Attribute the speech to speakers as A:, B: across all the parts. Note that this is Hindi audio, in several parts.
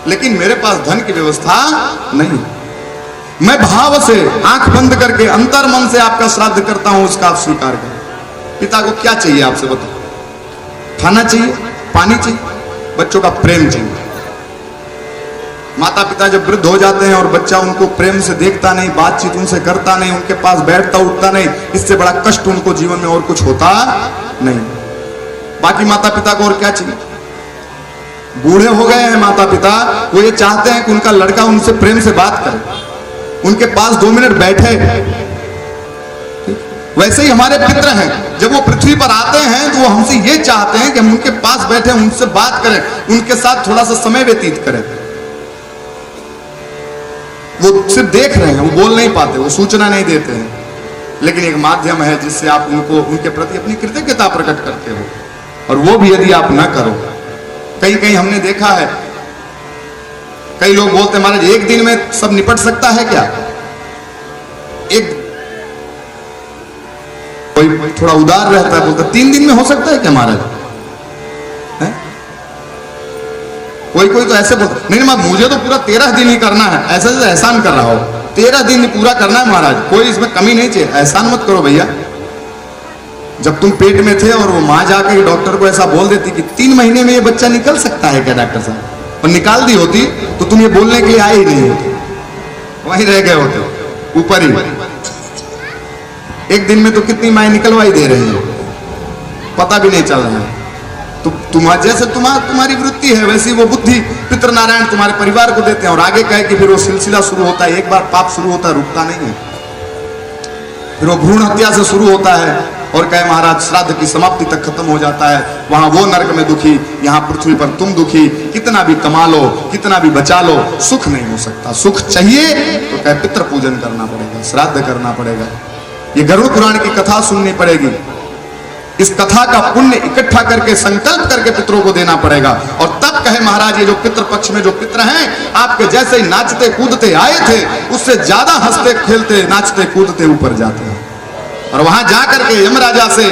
A: लेकिन मेरे पास धन की व्यवस्था नहीं। मैं भाव से आंख बंद करके अंतर मन से आपका श्राद्ध करता हूं, उसका आप स्वीकार करें। पिता को क्या चाहिए आपसे बताओ? खाना चाहिए, पानी चाहिए, बच्चों का प्रेम चाहिए। माता पिता जब वृद्ध हो जाते हैं और बच्चा उनको प्रेम से देखता नहीं, बातचीत उनसे करता नहीं, उनके पास बैठता उठता नहीं, इससे बड़ा कष्ट उनको जीवन में और कुछ होता नहीं। बाकी माता पिता को और क्या चाहिए? बूढ़े हो गए हैं माता पिता, वो ये चाहते हैं कि उनका लड़का उनसे प्रेम से बात करे, उनके पास 2 मिनट बैठे। वैसे ही हमारे पितर हैं, जब वो पृथ्वी पर आते हैं तो वो हमसे ये चाहते हैं कि हम उनके पास बैठे, उनसे बात करें, उनके साथ थोड़ा सा समय व्यतीत करें। वो सिर्फ देख रहे हैं, वो बोल नहीं पाते, वो सूचना नहीं देते हैं, लेकिन एक माध्यम है जिससे आप उनको, उनके प्रति अपनी कृतज्ञता प्रकट करते हो। और वो भी यदि आप न करो, कहीं कहीं हमने देखा है, कई लोग बोलते हैं महाराज एक दिन में सब निपट सकता है क्या? एक कोई थोड़ा उदार रहता है, बोलता 3 दिन में हो सकता है क्या महाराज? कोई कोई तो ऐसे बोलता नहीं मुझे तो पूरा 13 दिन ही करना है, ऐसा जैसे एहसान कर रहा हो, 13 दिन पूरा करना है महाराज, कोई इसमें कमी नहीं चाहिए। एहसान मत करो भैया। जब तुम पेट में थे और वो माँ जाकर डॉक्टर को ऐसा बोल देती कि 3 महीने में ये बच्चा निकल सकता है क्या डॉक्टर साहब, और निकाल दी होती तो तुम ये बोलने के लिए आए ही नहीं होते, वहीं रह गए होते ऊपर ही। एक दिन में तो कितनी माएँ निकलवाई दे रही है, पता भी नहीं चल रहा है। तो जैसे तुम्हारी वृत्ति है वैसी वो बुद्धि पितृ नारायण तुम्हारे परिवार को देते हैं, और आगे कहे कि फिर वो सिलसिला शुरू होता है। एक बार पाप शुरू होता है रुकता नहीं है, फिर वो भ्रूण हत्या से शुरू होता है और कहे महाराज श्राद्ध की समाप्ति तक खत्म हो जाता है। वहां वो नरक में दुखी, यहाँ पृथ्वी पर तुम दुखी। कितना भी कमा लो, कितना भी बचा लो, सुख नहीं हो सकता। सुख चाहिए तो कहे पितृ पूजन करना पड़ेगा, श्राद्ध करना पड़ेगा, ये गरुड़ पुराण की कथा सुननी पड़ेगी, इस कथा का पुण्य इकट्ठा करके संकल्प करके पितरों को देना पड़ेगा। और तब कहे महाराज ये जो पितृ पक्ष में जो पितर हैं, आपके जैसे ही नाचते कूदते आए थे, उससे ज्यादा हंसते खेलते नाचते कूदते ऊपर जाते हैं। और वहां जाकर के यमराजा से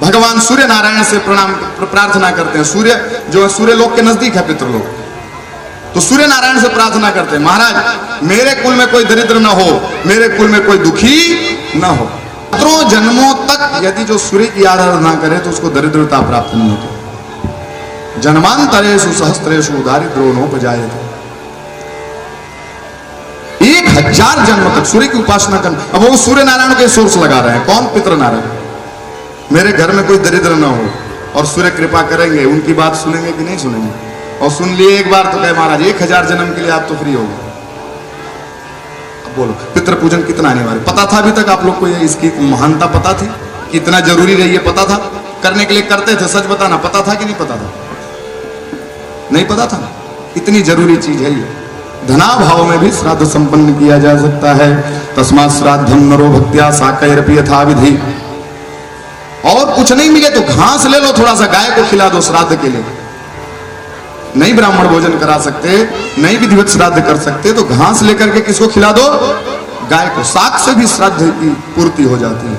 A: भगवान सूर्य नारायण से प्रणाम प्रार्थना करते हैं। सूर्य जो है सूर्य लोक के नजदीक है पितृलोक, तो सूर्य नारायण से प्रार्थना करते हैं महाराज मेरे कुल में कोई दरिद्र न हो, मेरे कुल में कोई दुखी न हो। सत्रह जन्मों तक यदि जो सूर्य की आराधना करे तो उसको दरिद्रता प्राप्त नहीं होती। जन्मांतरेषु सहस्त्रेषु दारिद्र्यो नोपजायते। 1000 जन्म तक सूर्य की उपासना करना। अब वो सूर्य नारायण के सोर्स लगा रहे हैं, कौन? पितृ नारायण। मेरे घर में कोई दरिद्र न हो, और सूर्य कृपा करेंगे, उनकी बात सुनेंगे कि नहीं सुनेंगे? और सुन लिए एक बार तो कहे महाराज 1000 जन्म के लिए आप तो फ्री हो गए। बोलो पितृ पूजन कितना अनिवार्य? पता था अभी तक आप लोग को ये इसकी महानता पता थी? कितना जरूरी है ये पता था? करने के लिए करते थे, सच बताना, पता था कि नहीं पता था? नहीं पता था। इतनी जरूरी चीज है ये। धनाभाव में भी श्राद्ध संपन्न किया जा सकता है। तस्मात् श्राद्धं नरो भक्त्या साकैरपि यथा विधि। और कुछ नहीं मिले तो घास ले लो, थोड़ा सा गाय को खिला दो श्राद्ध के लिए। नहीं ब्राह्मण भोजन करा सकते, नहीं विधिवत श्राद्ध कर सकते, तो घास लेकर के किसको खिला दो? गाय को। साग से भी श्राद्ध की पूर्ति हो जाती है।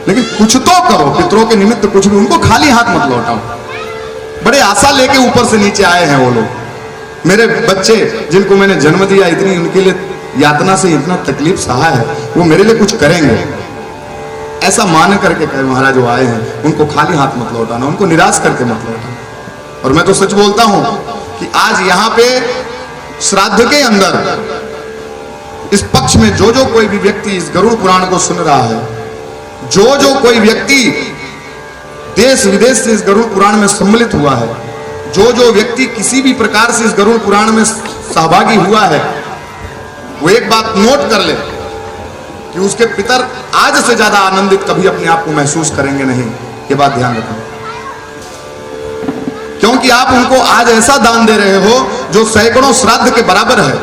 A: लेकिन कुछ तो करो पितरों के निमित्त, कुछ भी। उनको खाली हाथ मत लौटाओ। बड़े आशा लेके ऊपर से नीचे आए हैं वो लोग। मेरे बच्चे जिनको मैंने जन्म दिया, इतनी उनके लिए यातना से इतना तकलीफ सहा है, वो मेरे लिए कुछ करेंगे ऐसा मान करके कहे महाराज वो आए हैं, उनको खाली हाथ मत लौटाना, उनको निराश करके मत लौटाना। और मैं तो सच बोलता हूं कि आज यहां पे श्राद्ध के अंदर इस पक्ष में जो जो कोई भी व्यक्ति इस गरुड़ पुराण को सुन रहा है, जो जो कोई व्यक्ति देश विदेश से इस गरुड़ पुराण में सम्मिलित हुआ है, जो जो व्यक्ति किसी भी प्रकार से इस गरुड़ पुराण में सहभागी हुआ है, वो एक बात नोट कर ले कि उसके पितर आज से ज्यादा आनंदित कभी अपने आप को महसूस करेंगे नहीं। ये बात ध्यान रखना, क्योंकि आप उनको आज ऐसा दान दे रहे हो जो सैकड़ों श्राद्ध के बराबर है।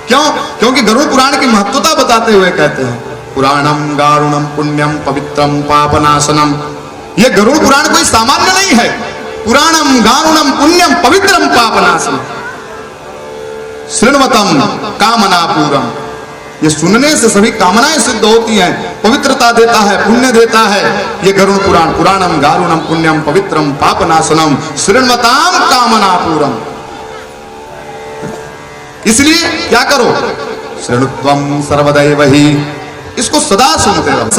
A: क्यों? क्योंकि गरुड़ पुराण की महत्वता बताते हुए कहते हैं पुराणम गारुणम पुण्यम पवित्रम पापनाशनम। यह गरुड़ पुराण कोई सामान्य नहीं है। पुराणम गारुणम पुण्यम पवित्रम पापनाशनम शृण्वतम कामनापूरम। ये सुनने से सभी कामनाएं सिद्ध होती हैं, पवित्रता देता है, पुण्य देता है ये गरुड़ पुराण। पुराणम गारुणम पुण्यम पवित्रम पापनाशनम शृण्वताम कामनापूरम। इसलिए क्या करो, शृणुत्वम सर्वदैव हि, इसको सदा सुनते रहो।